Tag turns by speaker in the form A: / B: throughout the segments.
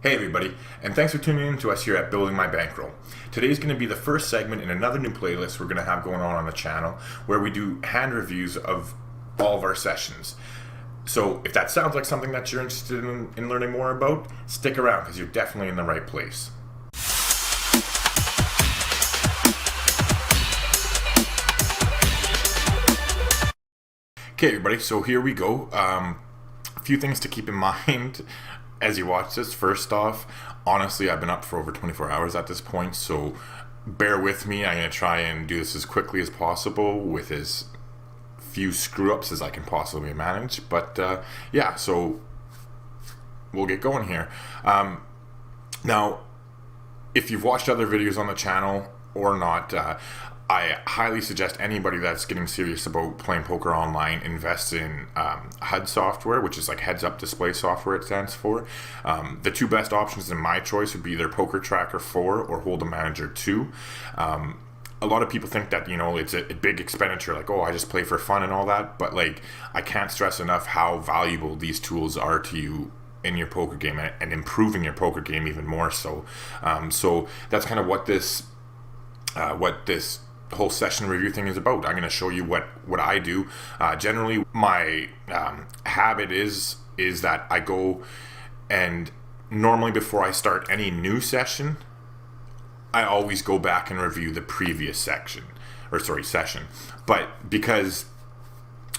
A: Hey everybody, and thanks for tuning in to us here at Building My Bankroll. Today's going to be the first segment in another new playlist we're going to have going on the channel where we do hand reviews of all of our sessions. So if that sounds like something that you're interested in learning more about, stick around because you're definitely in the right place. Okay everybody, so here we go. A few things to keep in mind as you watch this. First off, honestly, I've been up for over 24 hours at this point, so bear with me. I'm going to try and do this as quickly as possible with as few screw-ups as I can possibly manage. But yeah, so we'll get going here. Now, if you've watched other videos on the channel or not, I highly suggest anybody that's getting serious about playing poker online invest in HUD Software, which is like Heads Up Display Software it stands for. The two best options in my choice would be either Poker Tracker 4 or Hold'em Manager 2. A lot of people think that, you know, it's a big expenditure, like, oh, I just play for fun and all that, but like, I can't stress enough how valuable these tools are to you in your poker game and improving your poker game even more so. So that's kind of what this whole session review thing is about. I'm going to show you what I do. Generally, my habit is that I go and normally before I start any new session, I always go back and review the previous session. But because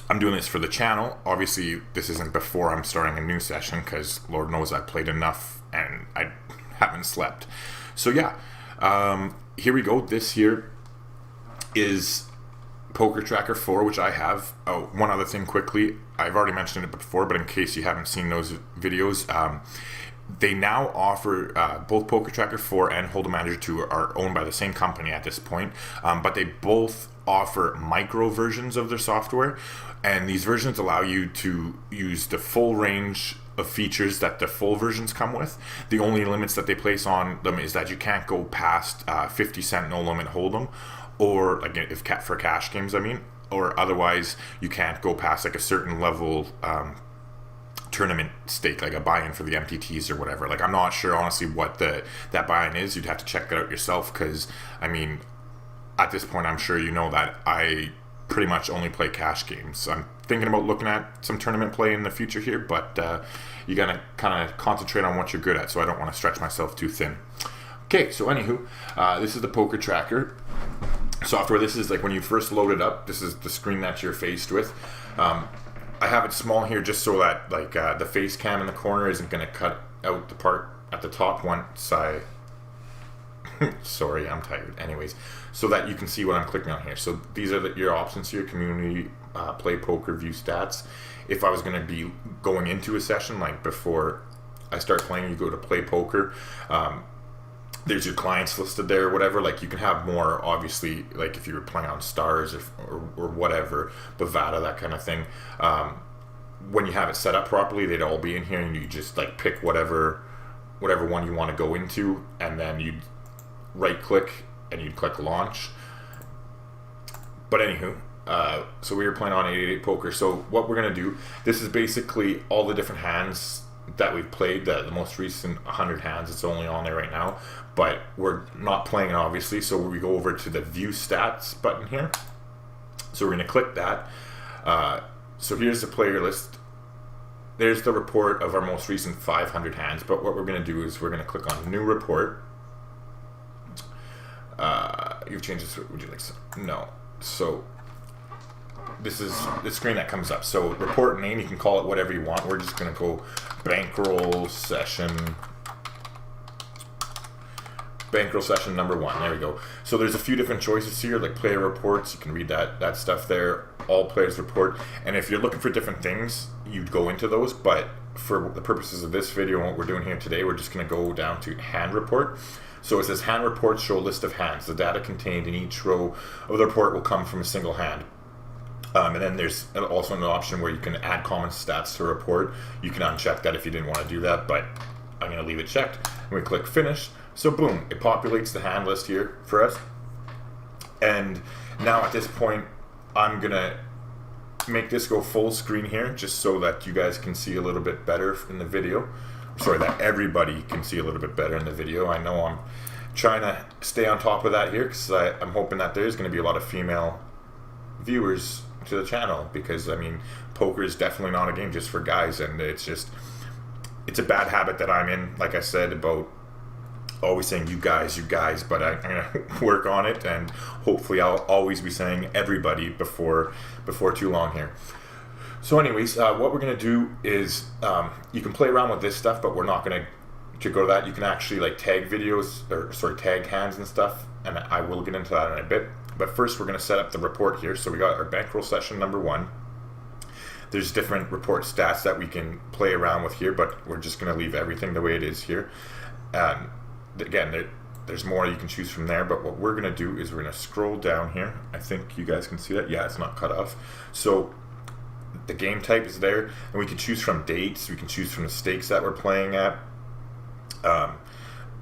A: I'm doing this for the channel, obviously this isn't before I'm starting a new session because Lord knows I've played enough and I haven't slept. So yeah, here we go. This here is Poker Tracker 4, which I have. Oh, one other thing quickly, I've already mentioned it before, but in case you haven't seen those videos, they now offer both Poker Tracker 4 and Hold'em Manager 2 are owned by the same company at this point, but they both offer micro versions of their software, and these versions allow you to use the full range of features that the full versions come with. The only limits that they place on them is that you can't go past 50-cent no limit Hold'em, or like if for cash games, I mean, or otherwise you can't go past like a certain level tournament stake, like a buy-in for the MTTs or whatever. Like, I'm not sure honestly what that buy-in is. You'd have to check that out yourself, because I mean, at this point I'm sure you know that I pretty much only play cash games. I'm thinking about looking at some tournament play in the future here, but you gotta kind of concentrate on what you're good at, so I don't want to stretch myself too thin. Okay, so anywho, this is the Poker Tracker software. This is like when you first load it up, this is the screen that you're faced with. I have it small here just so that like the face cam in the corner isn't going to cut out the part at the top once I sorry, I'm tired. Anyways, so that you can see what I'm clicking on here. So these are your options here: community, play poker, view stats. If I was going to be going into a session, like before I start playing, you go to play poker. There's your clients listed there or whatever. Like, you can have more, obviously, like if you were playing on Stars or whatever, Bovada, that kind of thing. When you have it set up properly, they'd all be in here, and you just like pick whatever one you want to go into, and then you'd right click and you'd click launch. But anywho, so we were playing on 888 poker. So what we're gonna do, this is basically all the different hands that we've played, the most recent 100 hands. It's only on there right now, but we're not playing it obviously, so we go over to the view stats button here. So we're going to click that. So here's the player list. There's the report of our most recent 500 hands, but what we're going to do is we're going to click on new report. You've changed this, would you like some? No. So this is the screen that comes up. So report name, you can call it whatever you want. We're just going to go Bankroll session number 1. There we go. So there's a few different choices here, like player reports. You can read that stuff there. All players report. And if you're looking for different things, you'd go into those. But for the purposes of this video and what we're doing here today, we're just going to go down to hand report. So it says hand reports show list of hands. The data contained in each row of the report will come from a single hand. And then there's also an option where you can add common stats to a report. You can uncheck that if you didn't want to do that, but I'm going to leave it checked. And we click finish. So boom, it populates the hand list here for us. And now at this point, I'm going to make this go full screen here just so that you guys can see a little bit better in the video. sorry, that everybody can see a little bit better in the video. I know I'm trying to stay on top of that here, because I'm hoping that there's going to be a lot of female viewers to the channel, because I mean, poker is definitely not a game just for guys, and it's a bad habit that I'm in, like I said, about always saying you guys, but I'm gonna work on it, and hopefully I'll always be saying everybody before too long here. So anyways, what we're gonna do is you can play around with this stuff, but we're not gonna go to that. You can actually like tag videos, or sorry, tag hands and stuff, and I will get into that in a bit. But first we're gonna set up the report here. So we got our bankroll session number 1. There's different report stats that we can play around with here, but we're just gonna leave everything the way it is here. Again, there's more you can choose from there, but what we're going to do is we're going to scroll down here. I think you guys can see that. Yeah, it's not cut off. So the game type is there, and we can choose from dates. We can choose from the stakes that we're playing at.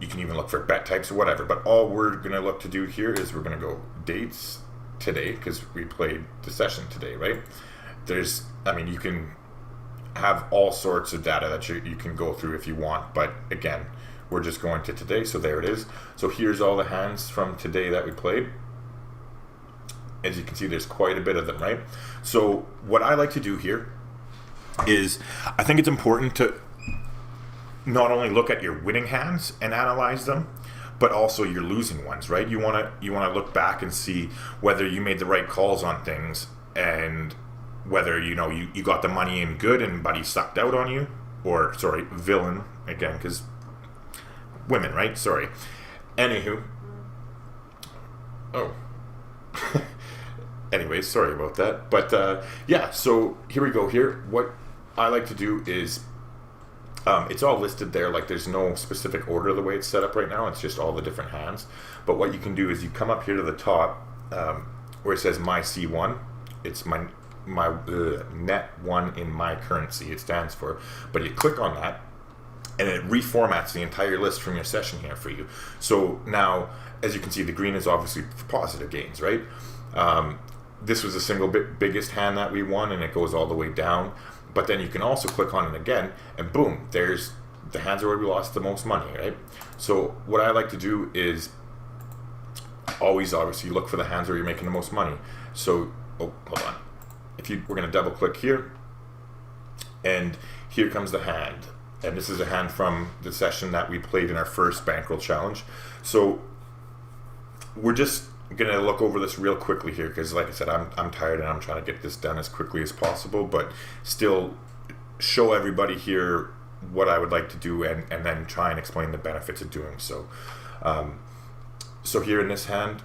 A: You can even look for bet types or whatever, but all we're going to look to do here is we're going to go dates today, because we played the session today, right? I mean, you can have all sorts of data that you can go through if you want, but again, we're just going to today, so there it is. So here's all the hands from today that we played. As you can see, there's quite a bit of them, right? So what I like to do here is, I think it's important to not only look at your winning hands and analyze them, but also your losing ones, right? You want to look back and see whether you made the right calls on things, and whether you got the money in good and buddy sucked out on you, or sorry, villain again, because women, right? Sorry. Anywho. Oh. Anyways, sorry about that. But yeah, so here we go here. What I like to do is, it's all listed there. Like, there's no specific order the way it's set up right now. It's just all the different hands. But what you can do is you come up here to the top, where it says my C1. It's my net 1 in my currency, it stands for. But you click on that, and it reformats the entire list from your session here for you. So now, as you can see, the green is obviously positive gains, right? This was the single biggest hand that we won, and it goes all the way down. But then you can also click on it again, and boom, there's the hands where we lost the most money, right? So what I like to do is always, obviously, look for the hands where you're making the most money. So, oh, hold on. We're going to double click here, and here comes the hand. And this is a hand from the session that we played in our first bankroll challenge. So we're just going to look over this real quickly here, because like I said, I'm tired and I'm trying to get this done as quickly as possible, but still show everybody here what I would like to do, and then try and explain the benefits of doing so. So here in this hand,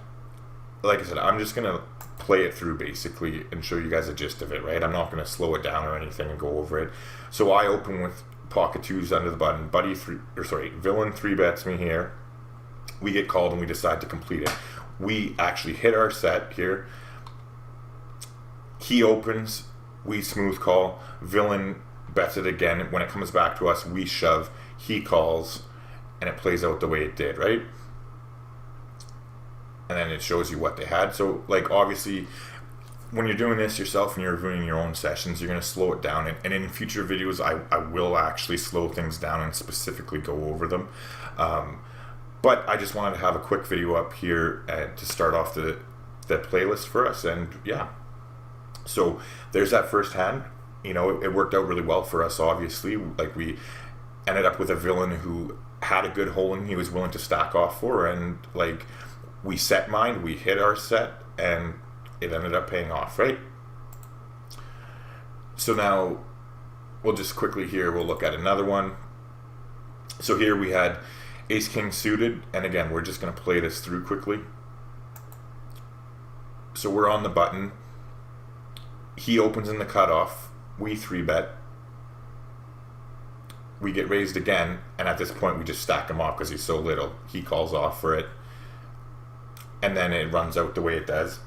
A: like I said, I'm just going to play it through basically and show you guys the gist of it, right? I'm not going to slow it down or anything and go over it. So I open with pocket 2s under the button. Villain 3 bets me here. We get called and we decide to complete it. We actually hit our set here. He opens, we smooth call. Villain bets it again. When it comes back to us, we shove. He calls, and it plays out the way it did, right? And then it shows you what they had. So, like, obviously, when you're doing this yourself and you're reviewing your own sessions, you're going to slow it down. And in future videos, I will actually slow things down and specifically go over them. But I just wanted to have a quick video up here to start off the playlist for us. And yeah, so there's that first hand. It worked out really well for us, obviously. Like, we ended up with a villain who had a good holding he was willing to stack off for. And, like, we set mine, we hit our set, and it ended up paying off, right? So now we'll just quickly here, we'll look at another one. So here we had Ace King suited, and again, we're just going to play this through quickly. So we're on the button. He opens in the cutoff. We 3-bet. We get raised again, and at this point we just stack him off because he's so little. He calls off for it, and then it runs out the way it does.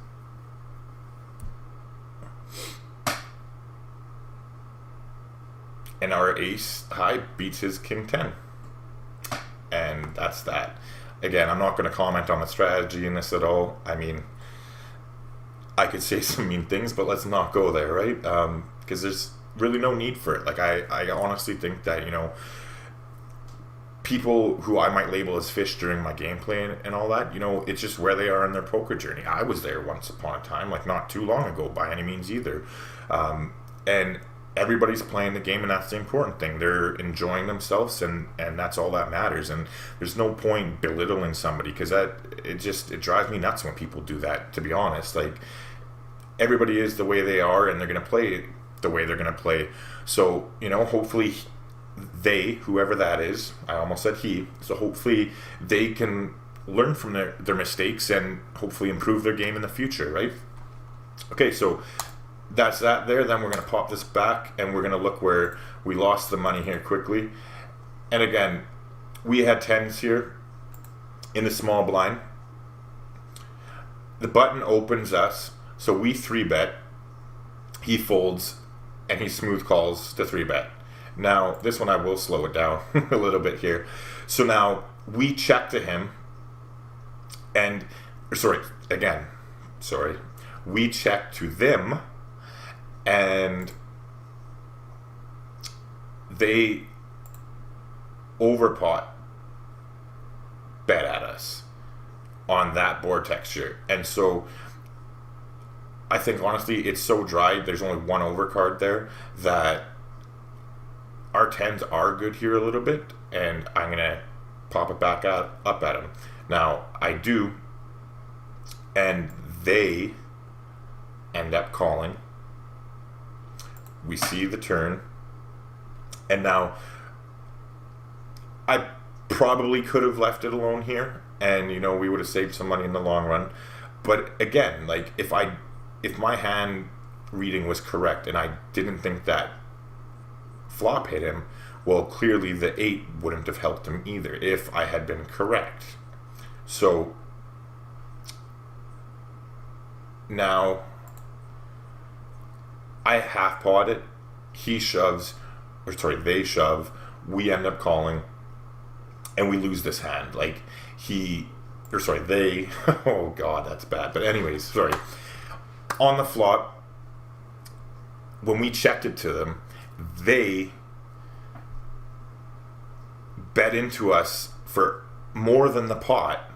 A: And our ace high beats his king 10. And that's that. Again, I'm not going to comment on the strategy in this at all. I mean, I could say some mean things, but let's not go there, right? Because there's really no need for it. Like, I honestly think that, people who I might label as fish during my gameplay and all that, it's just where they are in their poker journey. I was there once upon a time, like not too long ago by any means either. And everybody's playing the game, and that's the important thing. They're enjoying themselves, and that's all that matters. And there's no point belittling somebody, because it drives me nuts when people do that, to be honest. Like, everybody is the way they are, and they're going to play the way they're going to play. So, hopefully they, whoever that is, I almost said he, so hopefully they can learn from their mistakes and hopefully improve their game in the future, right? Okay, so that's that there. Then we're going to pop this back, and we're going to look where we lost the money here quickly. And again, we had 10s here in the small blind. The button opens us, so we 3-bet, he folds, and he smooth calls to 3-bet. Now, this one I will slow it down a little bit here. So now we check to him, we check to them, and they overpot bet at us on that board texture. And so I think honestly it's so dry, there's only one overcard there, that our 10s are good here a little bit, and I'm going to pop it back up at him. Now, I do, and they end up calling. We see the turn, and now I probably could have left it alone here, and we would have saved some money in the long run. But again, like, if my hand reading was correct and I didn't think that flop hit him, well, clearly the 8 wouldn't have helped him either if I had been correct. So now I half pot it, they shove, we end up calling, and we lose this hand. Like, they, oh god, that's bad. But anyways, on the flop, when we checked it to them, they bet into us for more than the pot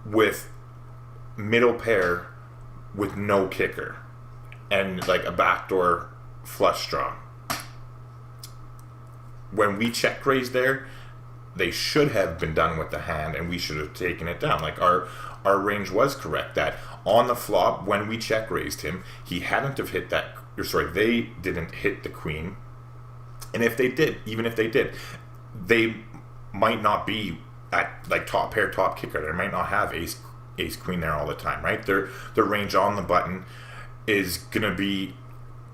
A: with middle pair with no kicker and like a backdoor flush draw. When we check raised there, they should have been done with the hand, and we should have taken it down. Like, our range was correct, that on the flop, when we check raised him, he hadn't have hit that, they didn't hit the queen. And if they did, even if they did, they might not be at like top pair, top kicker. They might not have ace queen there all the time, right? Their range on the button is gonna be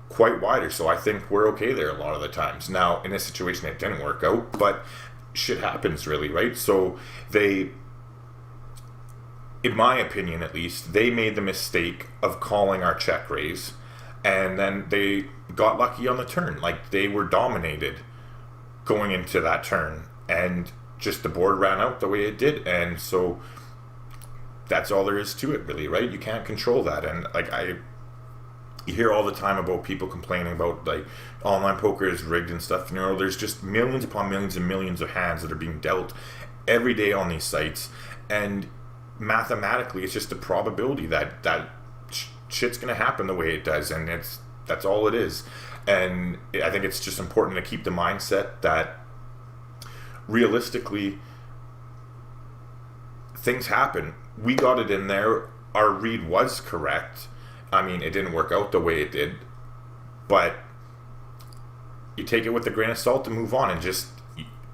A: quite wider, so I think we're okay there a lot of the times. Now, in this situation, it didn't work out, but shit happens, really, right? So they, in my opinion at least, they made the mistake of calling our check raise, and then they got lucky on the turn. Like, they were dominated going into that turn, and just the board ran out the way it did. And so that's all there is to it, really, right? You can't control that. And like, you hear all the time about people complaining about like online poker is rigged and stuff. There's just millions upon millions and millions of hands that are being dealt every day on these sites, and mathematically it's just a probability that shit's gonna happen the way it does, and that's all it is. And I think it's just important to keep the mindset that realistically things happen. We got it in there, our read was correct. I mean, it didn't work out the way it did, but you take it with a grain of salt and move on, and just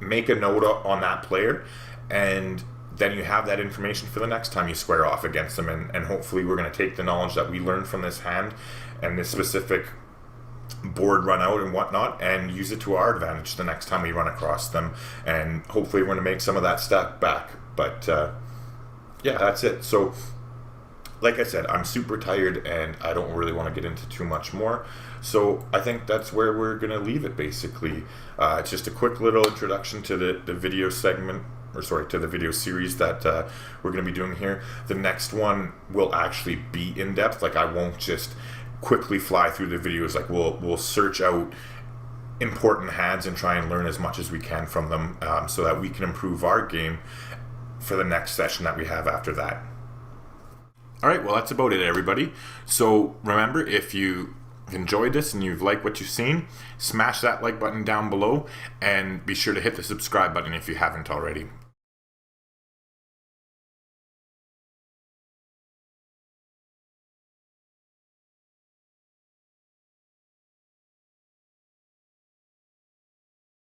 A: make a note on that player, and then you have that information for the next time you square off against them. And hopefully we're going to take the knowledge that we learned from this hand and this specific board run out and whatnot, and use it to our advantage the next time we run across them, and hopefully we're going to make some of that stuff back. But yeah, that's it. So like I said, I'm super tired and I don't really want to get into too much more. So I think that's where we're going to leave it, basically. It's just a quick little introduction to the video segment, to the video series that we're going to be doing here. The next one will actually be in-depth. Like, I won't just quickly fly through the videos. Like, we'll search out important hands and try and learn as much as we can from them, so that we can improve our game for the next session that we have after that. All right, well, that's about it, everybody. So remember, if you enjoyed this and you've liked what you've seen, smash that like button down below and be sure to hit the subscribe button if you haven't already.